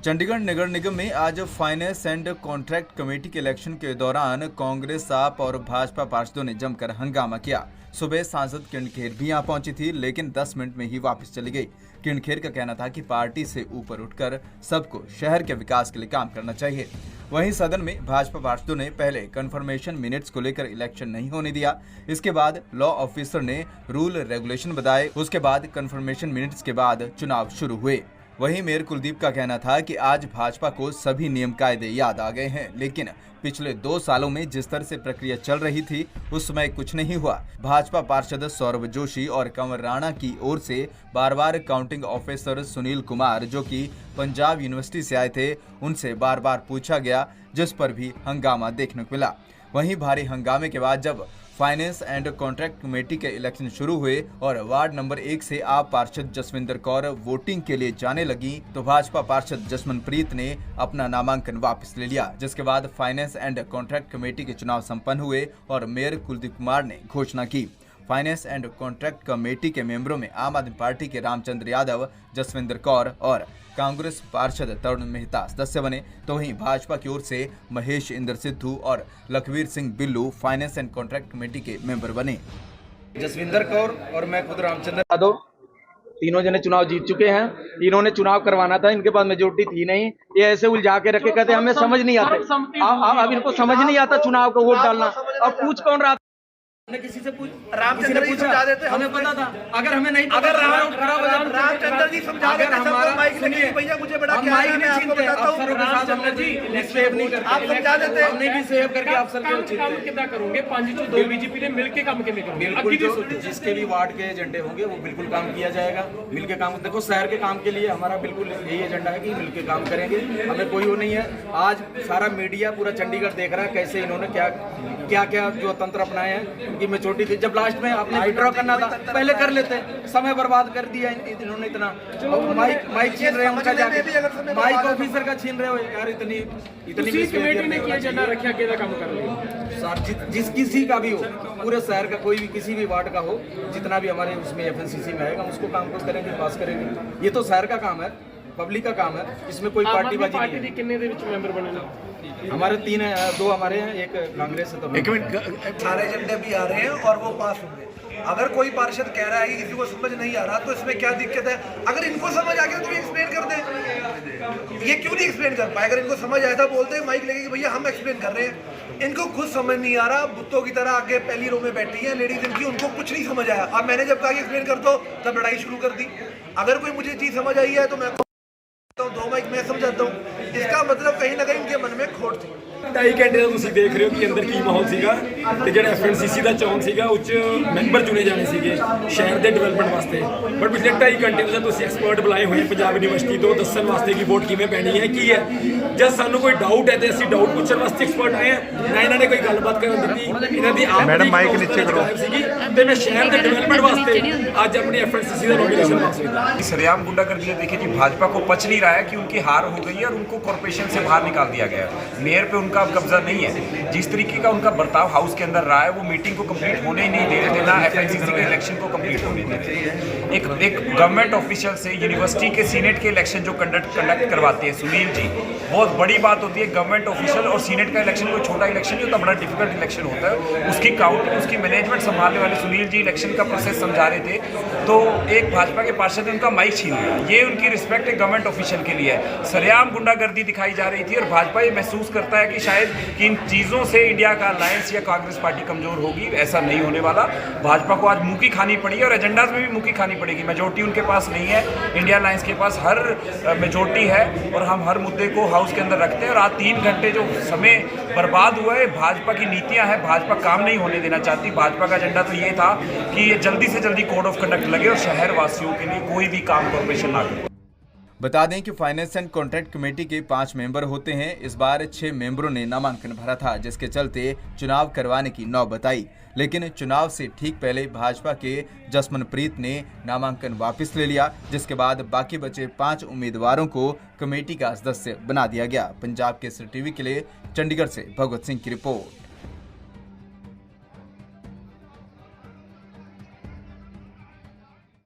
चंडीगढ़ नगर निगम में आज finance and contract committee के इलेक्शन के दौरान कांग्रेस आप और भाजपा पार्षदों ने जमकर हंगामा किया। सुबह सांसद किरण खेर भी यहां पहुंची थी, लेकिन 10 मिनट में ही वापस चली गई। किरण खेर का कहना था कि पार्टी से ऊपर उठकर सबको शहर के विकास के लिए काम करना चाहिए। वहीं सदन में भाजपा पार्षदों ने पहले कन्फर्मेशन मिनट्स को लेकर इलेक्शन नहीं होने दिया। इसके बाद लॉ ऑफिसर ने रूल रेगुलेशन बताए। उसके बाद कन्फर्मेशन मिनट्स के बाद चुनाव शुरू हुए। वहीं मेयर कुलदीप का कहना था कि आज भाजपा को सभी नियम कायदे याद आ गए हैं, लेकिन पिछले 2 सालों में जिस तरह से प्रक्रिया चल रही थी उस समय कुछ नहीं हुआ। भाजपा पार्षद सौरभ जोशी और कंवर राणा की ओर से बार बार काउंटिंग ऑफिसर सुनील कुमार, जो कि पंजाब यूनिवर्सिटी से आए थे, उनसे बार बार पूछा गया, जिस पर भी हंगामा देखने को मिला। वहीं भारी हंगामे के बाद जब फाइनेंस एंड कॉन्ट्रैक्ट कमेटी के इलेक्शन शुरू हुए और वार्ड नंबर 1 से आप पार्षद जसविंदर कौर वोटिंग के लिए जाने लगी, तो भाजपा पार्षद जसमनप्रीत ने अपना नामांकन वापस ले लिया। जिसके बाद फाइनेंस एंड कॉन्ट्रैक्ट कमेटी के चुनाव संपन्न हुए और मेयर कुलदीप कुमार ने घोषणा की। फाइनेंस एंड कॉन्ट्रैक्ट कमेटी के मेंबरों में आम आदमी पार्टी के रामचंद्र यादव, जसविंदर कौर और कांग्रेस पार्षद तरुण मेहता सदस्य बने, तो वहीं भाजपा की ओर से महेश इंद्र सिद्धू और Lakhvir Singh Billu finance and contract committee के मेंबर बने। जसविंदर कौर और मैं खुद रामचंद्र यादव तीनों जने चुनाव जीत चुके हैं। इन्होंने चुनाव करवाना था, इनके पास मेजोरिटी थी नहीं। ये ऐसे उलझा के रखे, कहते हमें समझ नहीं आते। अब इनको समझ नहीं आता चुनाव को वोट डालना। अब पूछ कौन रहा? किसी से पूछ, रामचंद्र जी समझा देते, हमें पता था। अगर हमें नहीं, अगर रामचंद्र जी समझा देते, हमारा माइक सुनिए भैया, मुझे बड़ा क्या है, मैं आपको बताता हूं। रामचंद्र जी सेव नहीं करते, आप समझा देते, हमने भी सेव करके अफसर के उचित काम कितना करोगे? 5-2 बीजेपी ने मिलके काम के करोगे। बिल्कुल, जिसके भी वार्ड के एजेंडे होंगे वो बिल्कुल काम किया जाएगा। मिलके काम, देखो शहर के काम के लिए हमारा बिल्कुल यही एजेंडा है कि मिलके काम करेंगे। हमें कोई वो नहीं है। आज सारा मीडिया पूरा चंडीगढ़ देख रहा है कैसे इन्होंने क्या जो तंत्र अपनाए हैं। कि मेजोरिटी थी, जब लास्ट में आपने विड्रॉ करना था पहले कर लेते, समय बर्बाद कर दिया इन्होंने इतना। माइक छीन रहे हैं उनका, जाके माइक ऑफिसर का छीन रहे हो यार। इतनी कमेटी ने किया एजेंडा रखा, अकेला काम कर रहे सर। जिस किसी का भी हो, पूरे शहर का कोई भी किसी भी वार्ड का हो, जितना भी हमारे उसमें एफएनसीसी में आएगा, उसको काम को करेंगे, पास करेंगे। ये तो शहर का काम है, पब्लिक का काम है, इसमें कोई पार्टीबाजी नहीं है। कितने मेंबर बने? हमारे 2 हमारे हैं, एक कांग्रेस है। तो एक मिनट, सारे एजेंडे भी आ रहे हैं और वो पास होंगे। अगर कोई पार्षद कह रहा है कि किसी को समझ नहीं आ रहा, तो इसमें क्या दिक्कत है? अगर इनको समझ आ गया तो एक्सप्लेन कर दें। ये क्यों नहीं एक्सप्लेन कर पाए? अगर इनको समझ आया था बोलते हैं माइक लेके कि भैया हम एक्सप्लेन कर रहे हैं। इनको खुद समझ नहीं आ रहा, बुत्तों की तरह आगे पहली रो में बैठी है लेडीज, इनकी उनको कुछ नहीं समझ आया। अब मैंने जब कहा एक्सप्लेन कर दो, तब लड़ाई शुरू कर दी। अगर कोई मुझे चीज समझ आई है तो मैं 2 माइक मैं समझाता हूँ। इसका मतलब कहीं ना कहीं इनके मन में खोट थी। 2.5 ਘੰਟੇ ਦਾ ਤੁਸੀਂ ਦੇਖ ਰਹੇ ਹੋ ਕਿ ਅੰਦਰ ਕੀ ਮਾਹੌਲ ਸੀਗਾ ਤੇ ਜਿਹੜਾ ਐਫਐਨਸੀਸੀ ਦਾ ਚੋਣ ਸੀਗਾ ਉੱਚ ਮੈਂਬਰ ਚੁਣੇ ਜਾਣੇ ਸੀਗੇ ਸ਼ਹਿਰ ਦੇ ਡਿਵੈਲਪਮੈਂਟ ਵਾਸਤੇ। ਪਰ ਪਿਛਲੇ 2.5 ਘੰਟੇ ਤੋਂ ਤੁਸੀਂ ਐਕਸਪਰਟ ਬੁਲਾਏ ਹੋਏ ਪੰਜਾਬ ਯੂਨੀਵਰਸਿਟੀ ਤੋਂ ਦੱਸਣ ਵਾਸਤੇ ਕਿ ਵੋਟ ਕਿਵੇਂ ਪੈਣੀ ਹੈ, ਕੀ ਹੈ। ਜਦ ਸਾਨੂੰ ਕੋਈ ਡਾਊਟ ਹੈ ਤੇ ਅਸੀਂ ਡਾਊਟ ਪੁੱਛਣ ਵਾਸਤੇ ਐਕਸਪਰਟ ਆਏ ਹਾਂ। ਨਾ ਇਹਨਾਂ ਨੇ ਕੋਈ ਗੱਲਬਾਤ ਕਰਨ ਦਿੱਤੀ। ਇਹਨਾਂ ਦੀ ਆਪ ਮੈਡਮ ਮਾਈਕ ਨੀਚੇ ਕਰੋ ਸੀਗੀ ਤੇ ਮੈਂ ਸ਼ਹਿਰ ਦੇ ਡਿਵੈਲਪਮੈਂਟ ਵਾਸਤੇ ਅੱਜ ਆਪਣੀ ਐਫਐਨਸੀਸੀ ਦਾ ਨੋਮੀनेशन पास हुई। सरेआम गुंडागर्दी देखिए जी, भाजपा को पच नहीं रहा है कि उनकी हार हो गई है और उनको कॉर्पोरेशन से बाहर निकाल दिया गया है। मेयर पे उनका अब कब्जा नहीं है। जिस तरीके का उनका बर्ताव हाउस के अंदर रहा है, वो मीटिंग को कंप्लीट होने ही नहीं दे रहे थे, ना एफएनसीसी के इलेक्शन को कंप्लीट होने दे रहे थे। एक गवर्नमेंट ऑफिशियल से यूनिवर्सिटी के सीनेट के इलेक्शन जो कंडक्ट करवाते हैं सुनील जी, बहुत बड़ी बात होती है। गवर्नमेंट ऑफिशियल और सीनेट का इलेक्शन कोई छोटा इलेक्शन नहीं होता, बड़ा डिफिकल्ट इलेक्शन होता है। उसकी काउंटिंग, उसकी मैनेजमेंट संभालने वाले सुनील जी इलेक्शन का प्रोसेस समझा रहे थे, तो एक भाजपा के पार्षद ने उनका माइक छीन लिया। ये उनकी रिस्पेक्ट है गवर्नमेंट ऑफिशियल के लिए है। सरेआम गुंडागर्दी दिखाई जा रही थी और भाजपा ये महसूस करता है कि शायद कि इन चीज़ों से इंडिया का अलायंस या कांग्रेस पार्टी कमजोर होगी। ऐसा नहीं होने वाला। भाजपा को आज मुँह की खानी पड़ी और एजेंडाज में भी मुँह की खानी पड़ेगी। मेजोरिटी उनके पास नहीं है, इंडिया अलायंस के पास हर मेजोरिटी है और हम हर मुद्दे को हाउस के अंदर रखते हैं। और आज 3 घंटे जो समय बर्बाद हुआ है, भाजपा की नीतियाँ हैं, भाजपा काम नहीं होने देना चाहती। भाजपा का एजेंडा तो ये था कि ये जल्दी से जल्दी कोड ऑफ कंडक्ट लगे और शहर वासियों के लिए कोई भी काम कॉर्पोरेशन ना करे। बता दें कि फाइनेंस एंड कॉन्ट्रैक्ट कमेटी के 5 मेंबर होते हैं। इस बार 6 मेंबरों ने नामांकन भरा था, जिसके चलते चुनाव करवाने की नौबत आई। लेकिन चुनाव से ठीक पहले भाजपा के जसमनप्रीत ने नामांकन वापस ले लिया, जिसके बाद बाकी बचे 5 उम्मीदवारों को कमेटी का सदस्य बना दिया गया। पंजाब केसरी टीवी के लिए चंडीगढ़ से भगवत सिंह की रिपोर्ट।